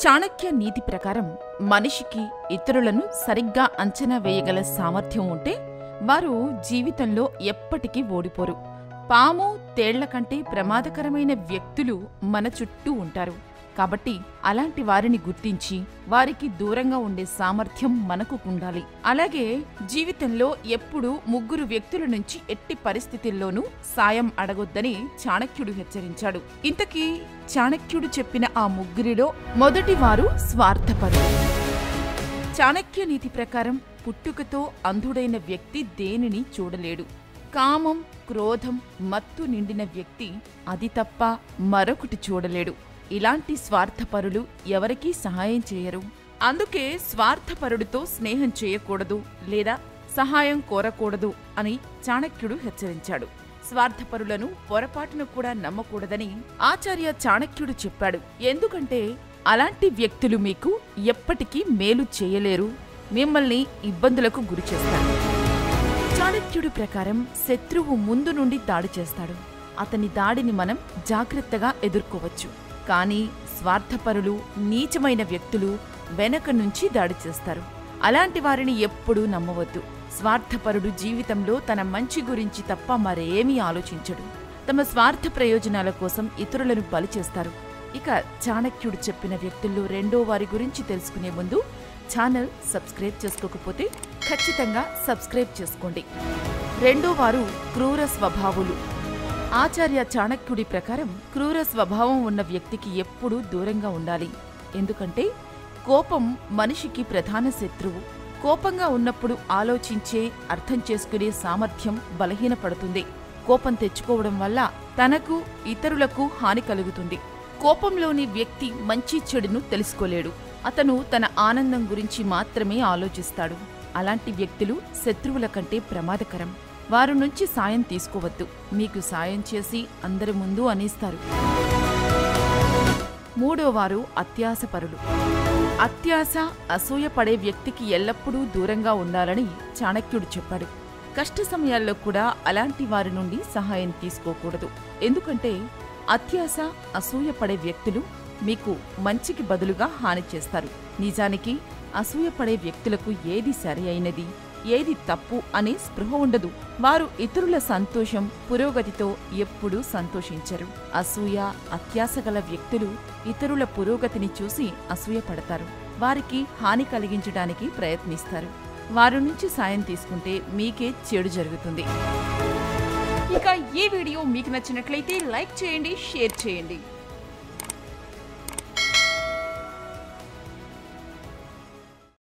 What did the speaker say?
చాణక్య నీతి ప్రకారం మనిషికి ఇతరులను సరిగ్గా అంచనా వేయగల సామర్థ్యం ఉంటే వారు జీవితంలో ఎప్పటికీ ఓడిపోరు. పాము, తేళ్ల కంటే ప్రమాదకరమైన వ్యక్తులు మన చుట్టూ ఉంటారు. కాబట్టి అలాంటి వారిని గుర్తించి వారికి దూరంగా ఉండే సామర్థ్యం మనకు ఉండాలి. అలాగే జీవితంలో ఎప్పుడూ ముగ్గురు వ్యక్తుల నుంచి ఎట్టి పరిస్థితుల్లోనూ సాయం అడగొద్దని చాణక్యుడు హెచ్చరించాడు. ఇంతకీ చాణక్యుడు చెప్పిన ఆ ముగ్గురిలో మొదటివారు స్వార్థపరులు. చాణక్య నీతి ప్రకారం పుట్టుకతో అంధుడైన వ్యక్తి దేనిని చూడలేడు. కామం, క్రోధం, మత్తు నిండిన వ్యక్తి అది తప్ప మరొకటి చూడలేడు. ఇలాంటి స్వార్థపరులు ఎవరికీ సహాయం చేయరు. అందుకే స్వార్థపరుడితో స్నేహం చేయకూడదు లేదా సహాయం కోరకూడదు అని చాణక్యుడు హెచ్చరించాడు. స్వార్థపరులను పొరపాటును కూడా నమ్మకూడదని ఆచార్య చాణక్యుడు చెప్పాడు. ఎందుకంటే అలాంటి వ్యక్తులు మీకు ఎప్పటికీ మేలు చేయలేరు, మిమ్మల్ని ఇబ్బందులకు గురిచేస్తారు. చాణక్యుడి ప్రకారం శత్రువు ముందు నుండి దాడి చేస్తాడు. అతని దాడిని మనం జాగ్రత్తగా ఎదుర్కోవచ్చు. కానీ స్వార్థపరులు, నీచమైన వ్యక్తులు వెనక నుంచి దాడి చేస్తారు. అలాంటి వారిని ఎప్పుడూ నమ్మవద్దు. స్వార్థపరుడు జీవితంలో తన మంచి గురించి తప్ప మరేమీ ఆలోచించడు. తమ స్వార్థ ప్రయోజనాల కోసం ఇతరులను బలి చేస్తారు. ఇక చాణక్యుడు చెప్పిన వ్యక్తుల్లో రెండో వారి గురించి తెలుసుకునే ముందు ఛానల్ సబ్స్క్రైబ్ చేసుకోకపోతే ఖచ్చితంగా సబ్స్క్రైబ్ చేసుకోండి. రెండో వారు క్రూర స్వభావులు. ఆచార్య చాణక్యుడి ప్రకారం క్రూర స్వభావం ఉన్న వ్యక్తికి ఎప్పుడూ దూరంగా ఉండాలి. ఎందుకంటే కోపం మనిషికి ప్రధాన శత్రువు. కోపంగా ఉన్నప్పుడు ఆలోచించే, అర్థం చేసుకునే సామర్థ్యం బలహీనపడుతుంది. కోపం తెచ్చుకోవడం వల్ల తనకు, ఇతరులకు హాని కలుగుతుంది. కోపంలోని వ్యక్తి మంచి చెడును తెలుసుకోలేడు. అతను తన ఆనందం గురించి మాత్రమే ఆలోచిస్తాడు. అలాంటి వ్యక్తులు శత్రువుల కంటే ప్రమాదకరం. వారి నుంచి సాయం తీసుకోవద్దు. మీకు సాయం చేసి అందరి ముందు అనేస్తారు. మూడోవారు అత్యాశపరులు. అత్యాశ, అసూయపడే వ్యక్తికి ఎల్లప్పుడూ దూరంగా ఉండాలని చాణక్యుడు చెప్పాడు. కష్ట సమయాల్లో కూడా అలాంటి వారి నుండి సహాయం తీసుకోకూడదు. ఎందుకంటే అత్యాశ, అసూయపడే వ్యక్తులు మీకు మంచికి బదులుగా హాని చేస్తారు. నిజానికి అసూయపడే వ్యక్తులకు ఏది సరి అయినది, ఏది తప్పు అనే స్పృహ ఉండదు. వారు ఇతరుల సంతోషం, పురోగతితో ఎప్పుడూ సంతోషించరు. అసూయ, అత్యాశ గల వ్యక్తులు ఇతరుల పురోగతిని చూసి అసూయపడతారు. వారికి హాని కలిగించడానికి ప్రయత్నిస్తారు. వారి నుంచి సాయం తీసుకుంటే మీకే చెడు జరుగుతుంది. ఇక ఈ వీడియో మీకు నచ్చినట్లయితే లైక్ చేయండి, షేర్ చేయండి.